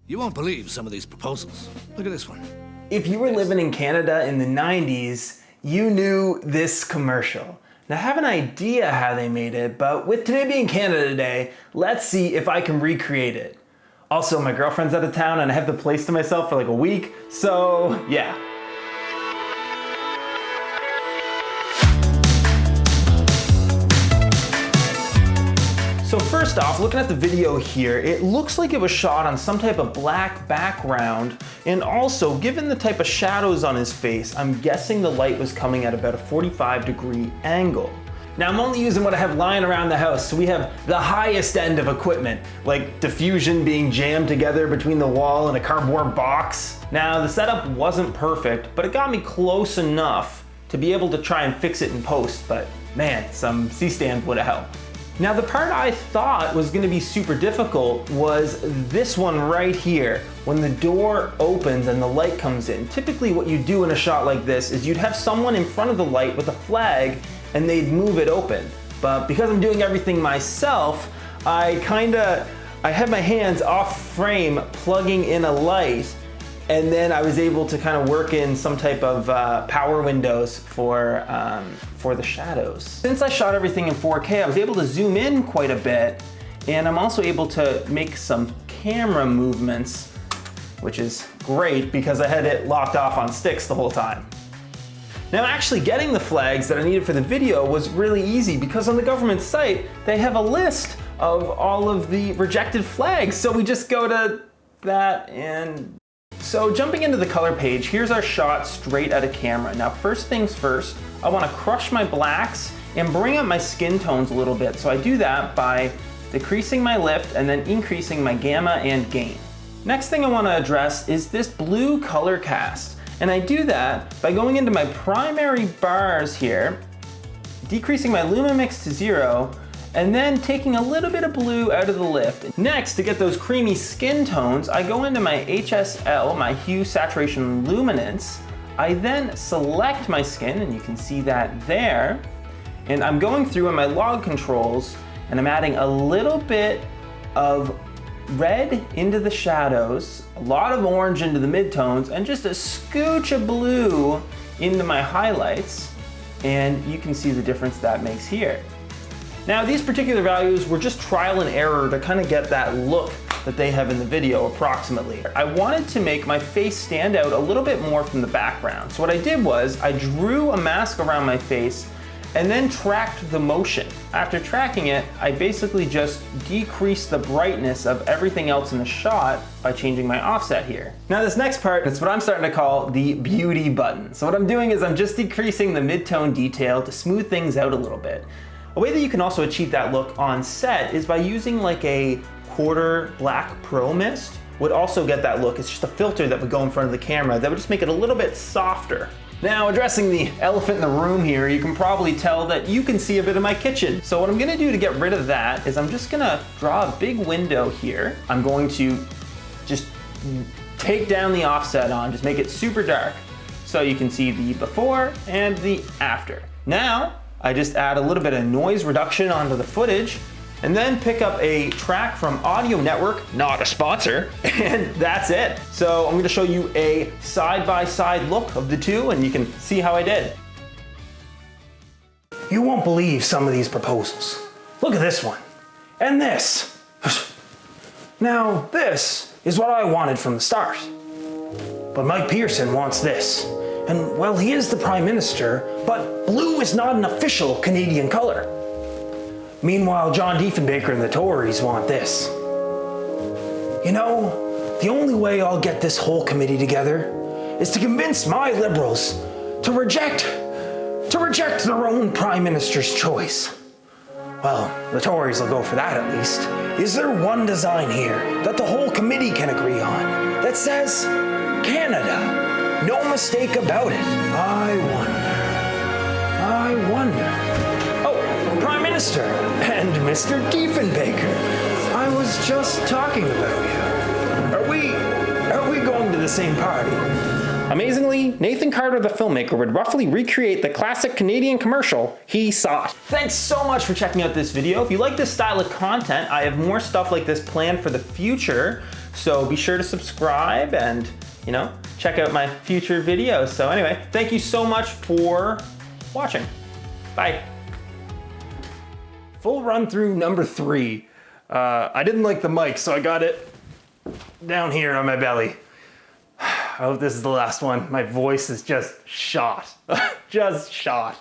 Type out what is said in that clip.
You won't believe some of these proposals. Look at this one. If you were living in Canada in the 90s, you knew this commercial. Now, I have an idea how they made it, but with Today being Canada Day, let's see if I can recreate it. Also, my girlfriend's out of town and I have the place to myself for like a week, so yeah. So first off, looking at the video here, it looks like it was shot on some type of black background, and also, given the type of shadows on his face, I'm guessing the light was coming at about a 45-degree angle. Now, I'm only using what I have lying around the house, so we have the highest end of equipment, like diffusion being jammed together between the wall and a cardboard box. Now, the setup wasn't perfect, but it got me close enough to be able to try and fix it in post, but man, some C-stand would have helped. Now, the part I thought was gonna be super difficult was this one right here. When the door opens and the light comes in, typically what you do in a shot like this is you'd have someone in front of the light with a flag and they'd move it open. But because I'm doing everything myself, I had my hands off frame plugging in a light, and then I was able to kind of work in some type of power windows for the shadows. Since I shot everything in 4K, I was able to zoom in quite a bit, and I'm also able to make some camera movements, which is great because I had it locked off on sticks the whole time. Now, actually getting the flags that I needed for the video was really easy because on the government site, they have a list of all of the rejected flags. So we just go to that and... So jumping into the color page, here's our shot straight at a camera. Now, first things first, I want to crush my blacks and bring up my skin tones a little bit. So I do that by decreasing my lift and then increasing my gamma and gain. Next thing I want to address is this blue color cast. And I do that by going into my primary bars here, decreasing my Lumamix to 0, and then taking a little bit of blue out of the lift. Next, to get those creamy skin tones, I go into my HSL, my Hue Saturation Luminance. I then select my skin, and you can see that there. And I'm going through in my log controls, and I'm adding a little bit of red into the shadows, a lot of orange into the midtones, and just a scooch of blue into my highlights. And you can see the difference that makes here. Now, these particular values were just trial and error to kind of get that look that they have in the video approximately. I wanted to make my face stand out a little bit more from the background. So what I did was I drew a mask around my face and then tracked the motion. After tracking it, I basically just decreased the brightness of everything else in the shot by changing my offset here. Now, this next part is what I'm starting to call the beauty button. So what I'm doing is I'm just decreasing the mid-tone detail to smooth things out a little bit. A way that you can also achieve that look on set is by using like a quarter black pro mist. Would also get that look. It's just a filter that would go in front of the camera that would just make it a little bit softer. Now, addressing the elephant in the room here, you can probably tell that you can see a bit of my kitchen. So what I'm gonna do to get rid of that is I'm just gonna draw a big window here. I'm going to just take down the offset on, just make it super dark so you can see the before and the after. Now, I just add a little bit of noise reduction onto the footage and then pick up a track from Audio Network, not a sponsor, and that's it. So I'm gonna show you a side-by-side look of the two and you can see how I did. You won't believe some of these proposals. Look at this one, and this. Now, this is what I wanted from the start. But Mike Pearson wants this. And well, he is the Prime Minister, but blue is not an official Canadian color. Meanwhile, John Diefenbaker and the Tories want this. You know, the only way I'll get this whole committee together is to convince my Liberals to reject their own Prime Minister's choice. Well, the Tories will go for that at least. Is there one design here that the whole committee can agree on that says Canada? No mistake about it. I wonder. Oh, Prime Minister and Mr. Diefenbaker. I was just talking about you. Are we going to the same party? Amazingly, Nathan Carter, the filmmaker, would roughly recreate the classic Canadian commercial he saw. Thanks so much for checking out this video. If you like this style of content, I have more stuff like this planned for the future. So be sure to subscribe and, you know, check out my future videos. So anyway, thank you so much for watching. Bye. Full run through number 3. I didn't like the mic, so I got it down here on my belly. I hope this is the last one. My voice is just shot. Just shot.